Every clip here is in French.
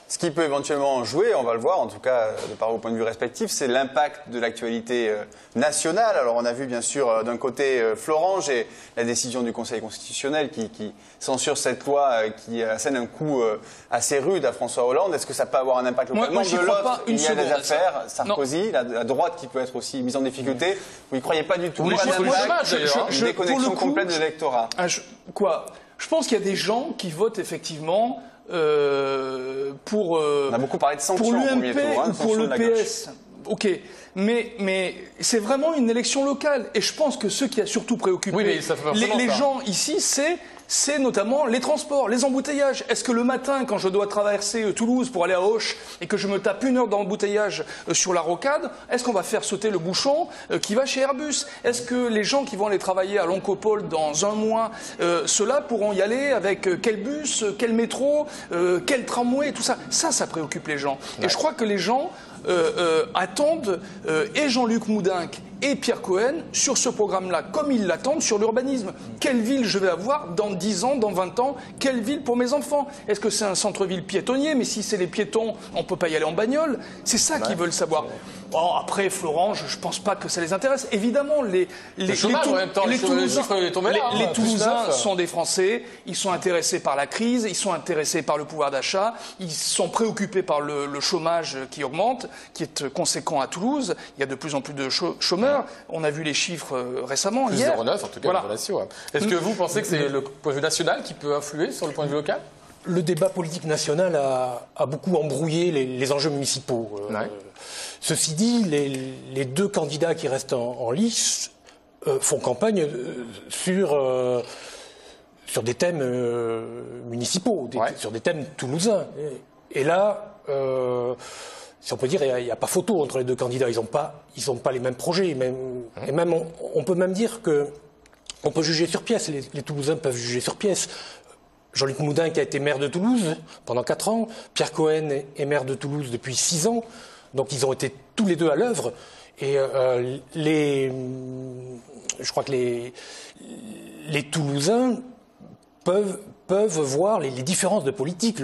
Ce qui peut éventuellement jouer, on va le voir, en tout cas de par vos points de vue respectifs, c'est l'impact de l'actualité nationale. Alors on a vu bien sûr d'un côté Florange et la décision du Conseil constitutionnel qui censure cette loi qui assène un coup assez rude à François Hollande. Est-ce que ça peut avoir un impact localement? De l'autre, il y a des affaires, Sarkozy, la droite qui peut être aussi mise en difficulté. Vous n'y croyez pas du tout? Oui, Une déconnexion complète de l'électorat. Je pense qu'il y a des gens qui votent effectivement pour on a beaucoup parlé de sanctions l'UMP ou pour le PS. Ok, mais c'est vraiment une élection locale. Et je pense que ce qui a surtout préoccupé les gens ici, c'est notamment les transports, les embouteillages. Est-ce que le matin, quand je dois traverser Toulouse pour aller à Auch et que je me tape 1 heure d'embouteillage sur la rocade, est-ce qu'on va faire sauter le bouchon qui va chez Airbus? Est-ce que les gens qui vont aller travailler à l'Oncopole dans 1 mois, ceux-là pourront y aller avec quel bus, quel métro, quel tramway, tout ça? Ça préoccupe les gens. Ouais. Et je crois que les gens attendent et Jean-Luc Moudenc et Pierre Cohen sur ce programme-là, comme ils l'attendent sur l'urbanisme. Quelle ville je vais avoir dans 10 ans, dans 20 ans? Quelle ville pour mes enfants? Est-ce que c'est un centre-ville piétonnier? Mais si c'est les piétons, on ne peut pas y aller en bagnole. C'est ça qu'ils veulent savoir. Bon, après, Florange, je ne pense pas que ça les intéresse. Évidemment, les Toulousains sont des Français, ils sont intéressés par la crise, ils sont intéressés par le pouvoir d'achat, ils sont préoccupés par le chômage qui augmente, qui est conséquent à Toulouse. Il y a de plus en plus de chômeurs. On a vu les chiffres récemment. Plus 0,9 en tout cas, voilà. Relation. Est-ce que vous pensez que c'est le point de vue national qui peut influer sur le point de vue local? Le débat politique national a beaucoup embrouillé les enjeux municipaux. Ceci dit, les 2 candidats qui restent en lice font campagne sur des thèmes municipaux, sur des thèmes toulousains. Et là, si on peut dire, il n'y a pas photo entre les 2 candidats. Ils n'ont pas les mêmes projets. Et même, on peut même dire qu'on peut juger sur pièce. Les Toulousains peuvent juger sur pièce. Jean-Luc Moudenc a été maire de Toulouse pendant 4 ans. Pierre Cohen est maire de Toulouse depuis 6 ans. Donc ils ont été tous les 2 à l'œuvre. Et je crois que les Toulousains peuvent voir les différences de politique.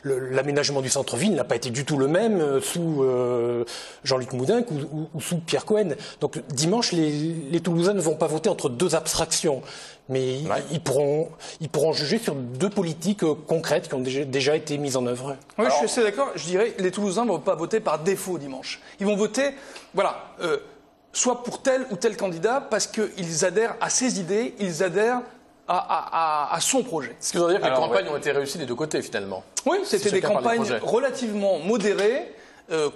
L'aménagement du centre-ville n'a pas été du tout le même sous Jean-Luc Moudenc ou sous Pierre Cohen. Donc dimanche, les Toulousains ne vont pas voter entre 2 abstractions. Mais ils pourront juger sur 2 politiques concrètes qui ont déjà été mises en œuvre. Oui, je suis assez d'accord. Je dirais que les Toulousains ne vont pas voter par défaut dimanche. Ils vont voter, soit pour tel ou tel candidat parce qu'ils adhèrent à ses idées, ils adhèrent à son projet. Ce qui veut dire que les campagnes ont été réussies des 2 côtés finalement. Oui, c'était des campagnes relativement modérées,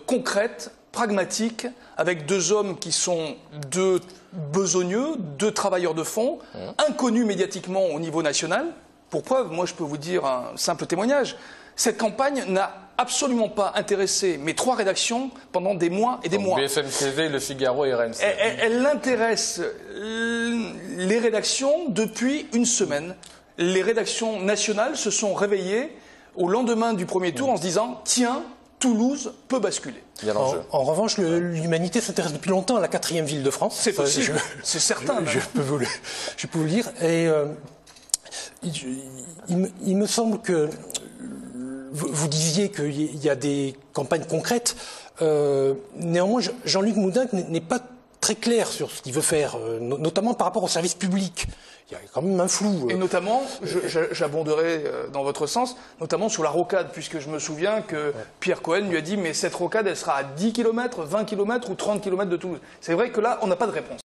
concrètes, pragmatiques, avec 2 hommes qui sont 2 besogneux, 2 travailleurs de fond, inconnus médiatiquement au niveau national. Pour preuve, moi je peux vous dire un simple témoignage. Cette campagne n'a absolument pas intéressé mes 3 rédactions pendant des mois et des mois. BFM TV, Le Figaro et RMC. Elle intéresse les rédactions depuis 1 semaine. Les rédactions nationales se sont réveillées au lendemain du premier tour en se disant « Tiens, Toulouse peut basculer ». En revanche, l'humanité s'intéresse depuis longtemps à la 4e ville de France. C'est possible, c'est certain. Je peux vous le dire. Et il me semble que vous disiez qu'il y a des campagnes concrètes. Néanmoins, Jean-Luc Moudenc n'est pas très clair sur ce qu'il veut faire, notamment par rapport au service public. Il y a quand même un flou. Et notamment, j'abonderai dans votre sens, notamment sur la rocade, puisque je me souviens que Pierre Cohen lui a dit « Mais cette rocade, elle sera à 10 km, 20 km ou 30 km de Toulouse ». C'est vrai que là, on n'a pas de réponse.